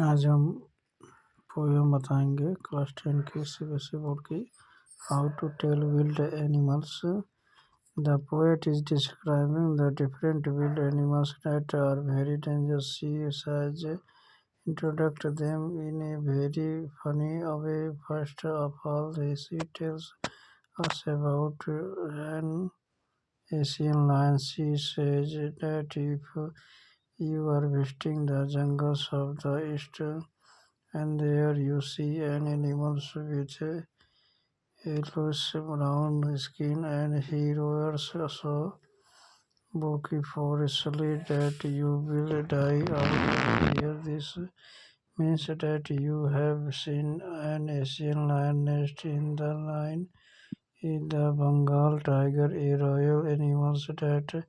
आज हम पोएम बताएंगे क्लास 10 की सीबीएसई बोर्ड की। How to tell wild animals. The poet is describing the different wild animals that are very dangerous. She says introduce them in a very funny way. First of all, she tells us about an Asian lion. She says that if you are visiting the jungles of the east and there you see an animal with a yellowish-brown skin and he roars so vociferously that you will die out of fear. This means that you have seen an Asian lion nest in the line is the Bengal tiger, a royal animal that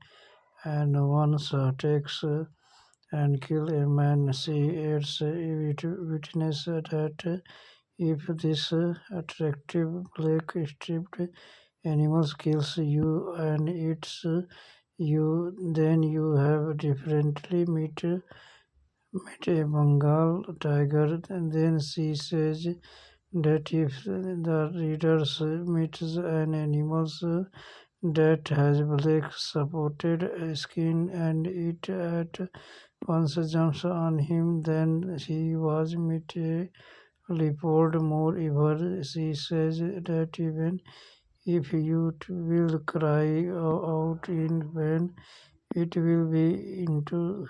and once takes and kill a man. She adds witness that if this attractive black-striped animal kills you and eats you, then you have definitely met a Bengal tiger. And then she says that if the readers meets an animal that has black spotted skin and it at once jumps on him, then he was met a leopard. Moreover, she says that even if you will cry out in pain, it will be into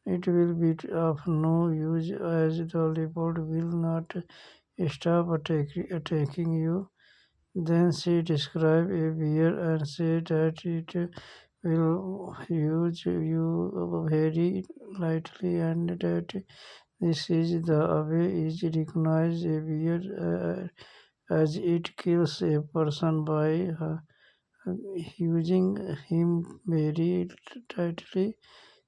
it will be of no use as the leopard will not stop attacking you. Then she described a bear and said that it will use you very lightly and that this is the way is recognized a bear as it kills a person by using him very tightly.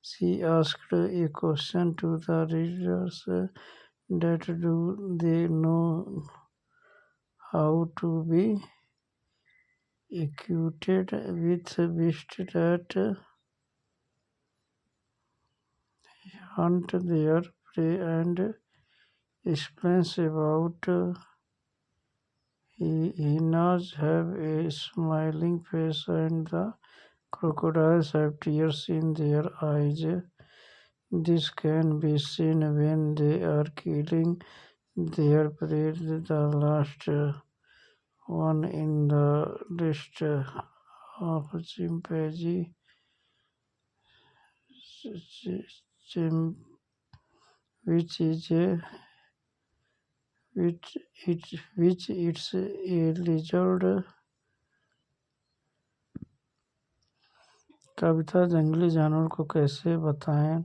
She asked a question to the readers that do they know how to be acquainted with beasts that hunt their prey and explains about hyenas have a smiling face and the crocodiles have tears in their eyes. This can be seen when they are killing their prey. The last one in the list of chimpanzee, which is a which it's a lizard. कविता जंगली जानवर को कैसे बताएं।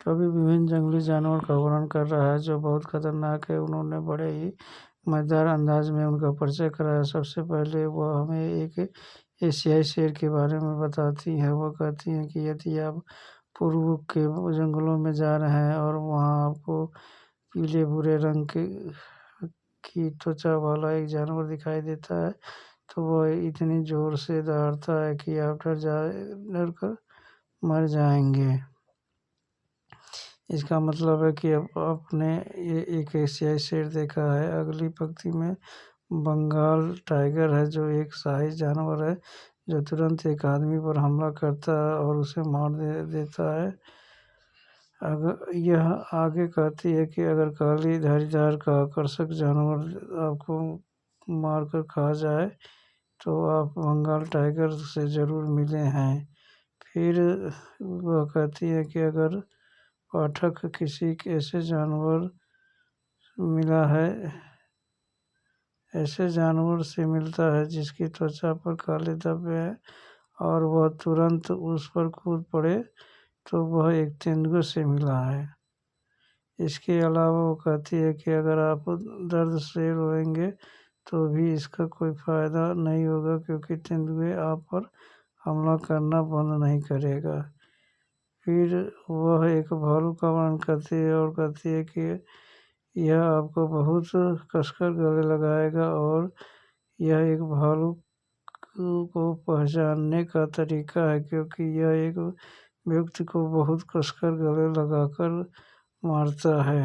कवि विभिन्न जंगली जानवर का वर्णन कर रहा है जो बहुत खतरनाक है। उन्होंने बड़े ही मजेदार अंदाज में उनका परिचय कराया। सबसे पहले वह हमें एक एशियाई शेर के बारे में बताती है। वह कहती हैं कि यदि आप पूर्व के जंगलों में जा रहे हैं और वहाँ आपको पीले भूरे रंग की त्वचा वाला एक जानवर दिखाई देता है तो वह इतनी जोर से दहाड़ता है कि आप डर कर मर जाएंगे। इसका मतलब है कि अब आपने ये एक एशियाई शेर देखा है। अगली पंक्ति में बंगाल टाइगर है जो एक शाही जानवर है जो तुरंत एक आदमी पर हमला करता है और उसे मार देता है। अगर यह आगे कहती है कि अगर काली धारीदार का आकर्षक जानवर आपको मारकर खा जाए तो आप बंगाल टाइगर से ज़रूर मिले हैं। फिर वह कहती है कि अगर पाठक किसी ऐसे जानवर से मिलता है जिसकी त्वचा पर काले धब्बे हैं और वह तुरंत उस पर कूद पड़े तो वह एक तेंदुए से मिला है। इसके अलावा वो कहती है कि अगर आप दर्द से रोएंगे तो भी इसका कोई फ़ायदा नहीं होगा क्योंकि तेंदुए आप पर हमला करना बंद नहीं करेगा। फिर वह एक भालू का वर्णन करती है और कहती है कि यह आपको बहुत कसकर गले लगाएगा और यह एक भालू को पहचानने का तरीका है क्योंकि यह एक व्यक्ति को बहुत कसकर गले लगाकर मारता है।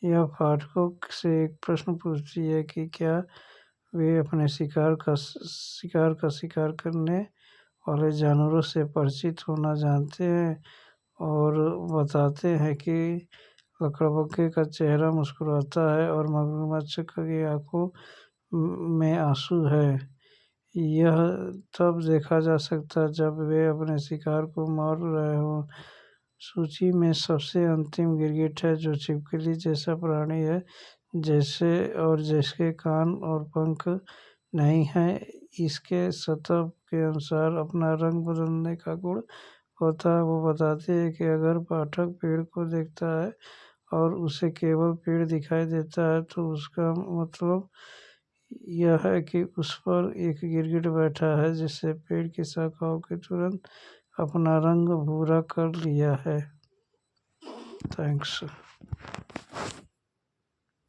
यह पाठकों से एक प्रश्न पूछती है कि क्या वे अपने शिकार का शिकार करने वाले जानवरों से परिचित होना जानते हैं, और बताते हैं कि लकड़बग्घे का चेहरा मुस्कुराता है और मगरमच्छ की आंखों में आंसू है। यह तब देखा जा सकता है जब वे अपने शिकार को मार रहे हों। सूची में सबसे अंतिम गिरगिट है, जो छिपकली जैसा प्राणी है जिसके कान और पंख नहीं हैं। इसके सतह के अनुसार अपना रंग बदलने का गुण होता है। वो बताती है कि अगर पाठक पेड़ को देखता है और उसे केवल पेड़ दिखाई देता है, तो उसका मतलब यह है कि उस पर एक गिरगिट बैठा है जिसने पेड़ की शाखाओं के तुरंत अपना रंग भूरा कर लिया है। थैंक्स।